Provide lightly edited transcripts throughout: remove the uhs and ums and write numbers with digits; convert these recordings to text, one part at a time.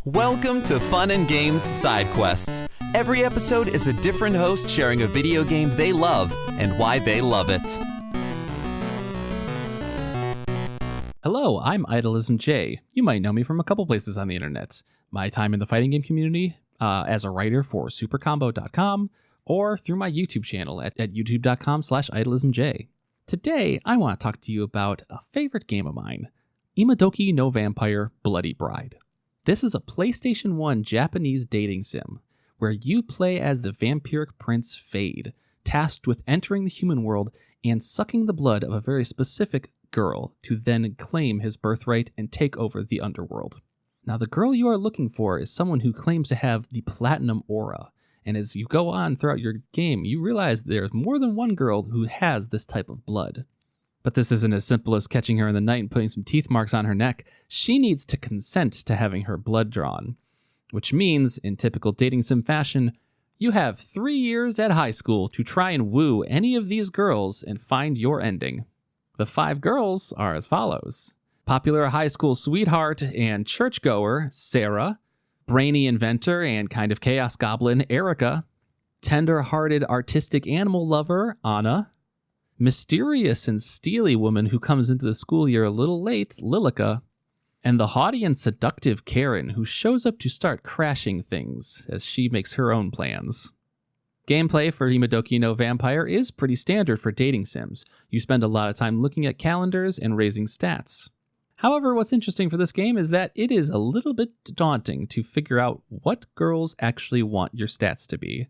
Welcome to Fun and Games Side Quests. Every episode is a different host sharing a video game they love and why they love it. Hello, I'm IdolismJ. You might know me from a couple places on the internet. My time in the fighting game community, as a writer for supercombo.com, or through my YouTube channel at youtube.com/idolismj. Today, I want to talk to you about a favorite game of mine, Imadoki no Vampire Bloody Bride. This is a PlayStation 1 Japanese dating sim, where you play as the vampiric prince Fade, tasked with entering the human world and sucking the blood of a very specific girl to then claim his birthright and take over the underworld. Now, the girl you are looking for is someone who claims to have the platinum aura, and as you go on throughout your game, you realize there's more than one girl who has this type of blood. But this isn't as simple as catching her in the night and putting some teeth marks on her neck. She needs to consent to having her blood drawn, which means, in typical dating sim fashion, you have 3 years at high school to try and woo any of these girls and find your ending. The 5 girls are as follows: popular high school sweetheart and churchgoer, Sarah; brainy inventor and kind of chaos goblin, Erica; tender-hearted artistic animal lover, Anna; mysterious and steely woman who comes into the school year a little late, Lilica; and the haughty and seductive Karen, who shows up to start crashing things as she makes her own plans. Gameplay for Imadoki no Vampire is pretty standard for dating sims. You spend a lot of time looking at calendars and raising stats. However, what's interesting for this game is that it is a little bit daunting to figure out what girls actually want your stats to be.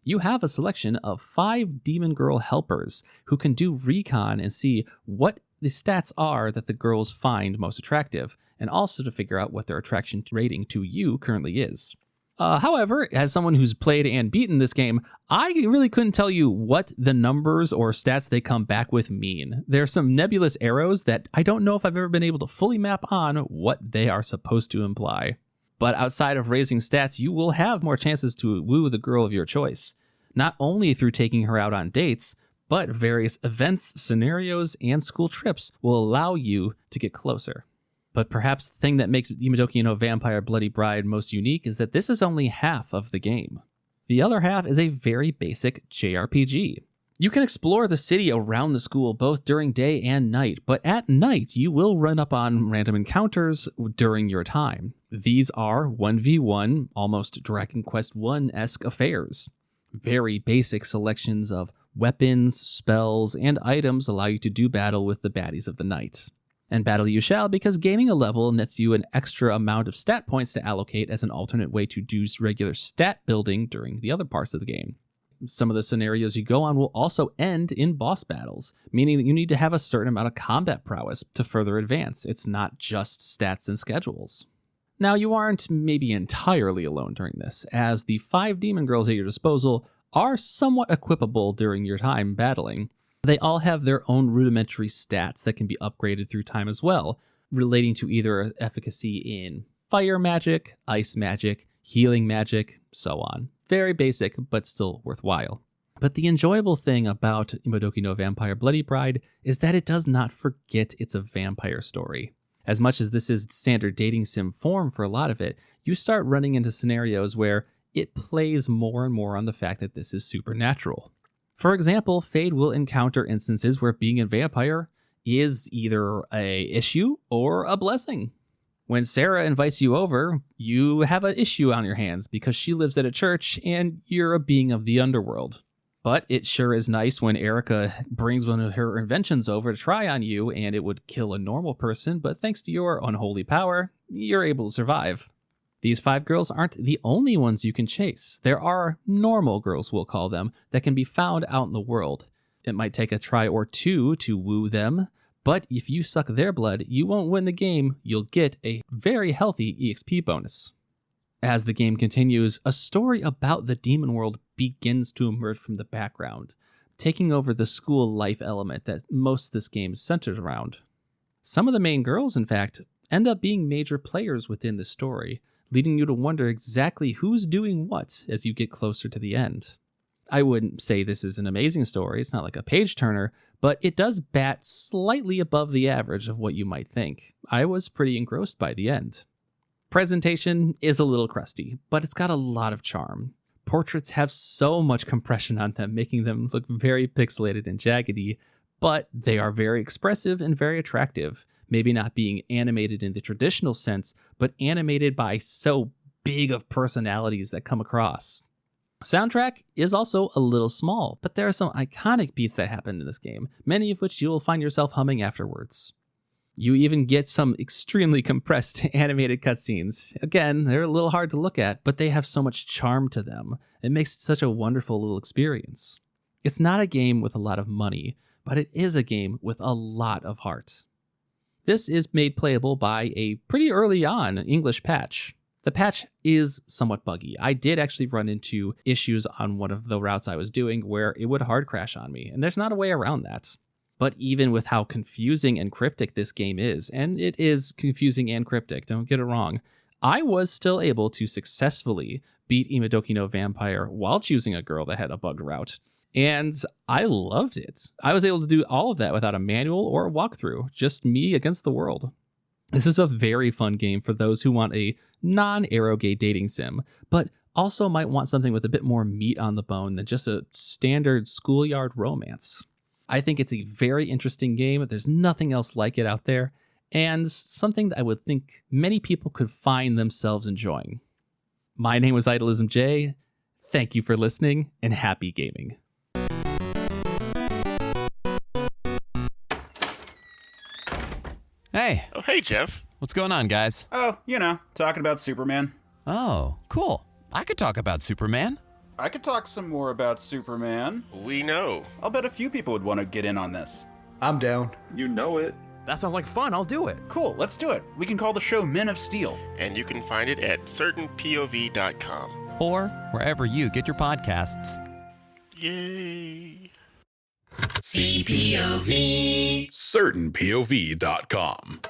You have a selection of 5 demon girl helpers who can do recon and see what the stats are that the girls find most attractive, and also to figure out what their attraction rating to you currently is. However, as someone who's played and beaten this game, I really couldn't tell you what the numbers or stats they come back with mean. There's some nebulous arrows that I don't know if I've ever been able to fully map on what they are supposed to imply. But outside of raising stats, you will have more chances to woo the girl of your choice. Not only through taking her out on dates, but various events, scenarios, and school trips will allow you to get closer. But perhaps the thing that makes Imadoki no Vampire Bloody Bride most unique is that this is only half of the game. The other half is a very basic JRPG. You can explore the city around the school both during day and night, but at night you will run up on random encounters during your time. These are 1v1, almost Dragon Quest I-esque affairs. Very basic selections of weapons, spells, and items allow you to do battle with the baddies of the night. And battle you shall, because gaining a level nets you an extra amount of stat points to allocate as an alternate way to do regular stat building during the other parts of the game. Some of the scenarios you go on will also end in boss battles, meaning that you need to have a certain amount of combat prowess to further advance. It's not just stats and schedules. Now, you aren't maybe entirely alone during this, as the 5 demon girls at your disposal are somewhat equipable during your time battling. They all have their own rudimentary stats that can be upgraded through time as well, relating to either efficacy in fire magic, ice magic, healing magic, so on. Very basic, but still worthwhile. But the enjoyable thing about Imadoki no Vampire Bloody Bride is that it does not forget it's a vampire story. As much as this is standard dating sim form for a lot of it, you start running into scenarios where it plays more and more on the fact that this is supernatural. For example, Fade will encounter instances where being a vampire is either an issue or a blessing. When Sarah invites you over, you have an issue on your hands because she lives at a church and you're a being of the underworld. But it sure is nice when Erica brings one of her inventions over to try on you, and it would kill a normal person, but thanks to your unholy power, you're able to survive. These 5 girls aren't the only ones you can chase. There are normal girls, we'll call them, that can be found out in the world. It might take a try or 2 to woo them, but if you suck their blood, you won't win the game. You'll get a very healthy EXP bonus. As the game continues, a story about the demon world begins to emerge from the background, taking over the school life element that most of this game is centered around. Some of the main girls, in fact, end up being major players within the story, leading you to wonder exactly who's doing what as you get closer to the end. I wouldn't say this is an amazing story, it's not like a page-turner, but it does bat slightly above the average of what you might think. I was pretty engrossed by the end. Presentation is a little crusty, but it's got a lot of charm. Portraits have so much compression on them, making them look very pixelated and jaggedy, but they are very expressive and very attractive. Maybe not being animated in the traditional sense, but animated by so big of personalities that come across. Soundtrack is also a little small, but there are some iconic beats that happen in this game, many of which you will find yourself humming afterwards. You even get some extremely compressed animated cutscenes. Again, they're a little hard to look at, but they have so much charm to them. It makes it such a wonderful little experience. It's not a game with a lot of money, but it is a game with a lot of heart. This is made playable by a pretty early on English patch. The patch is somewhat buggy. I did actually run into issues on one of the routes I was doing where it would hard crash on me, and there's not a way around that. But even with how confusing and cryptic this game is, and it is confusing and cryptic, don't get it wrong, I was still able to successfully beat Imadoki no Vampire while choosing a girl that had a bugged route. And I loved it. I was able to do all of that without a manual or a walkthrough, just me against the world. This is a very fun game for those who want a non-Arrowgate dating sim, but also might want something with a bit more meat on the bone than just a standard schoolyard romance. I think it's a very interesting game. There's nothing else like it out there, and something that I would think many people could find themselves enjoying. My name was IdolismJ. Thank you for listening, and happy gaming. Hey. Oh, hey, Jeff. What's going on, guys? Oh, talking about Superman. Oh, cool. I could talk about Superman. I could talk some more about Superman. We know. I'll bet a few people would want to get in on this. I'm down. You know it. That sounds like fun. I'll do it. Cool, let's do it. We can call the show Men of Steel. And you can find it at certainpov.com. Or wherever you get your podcasts. Yay. CertainPOV.com.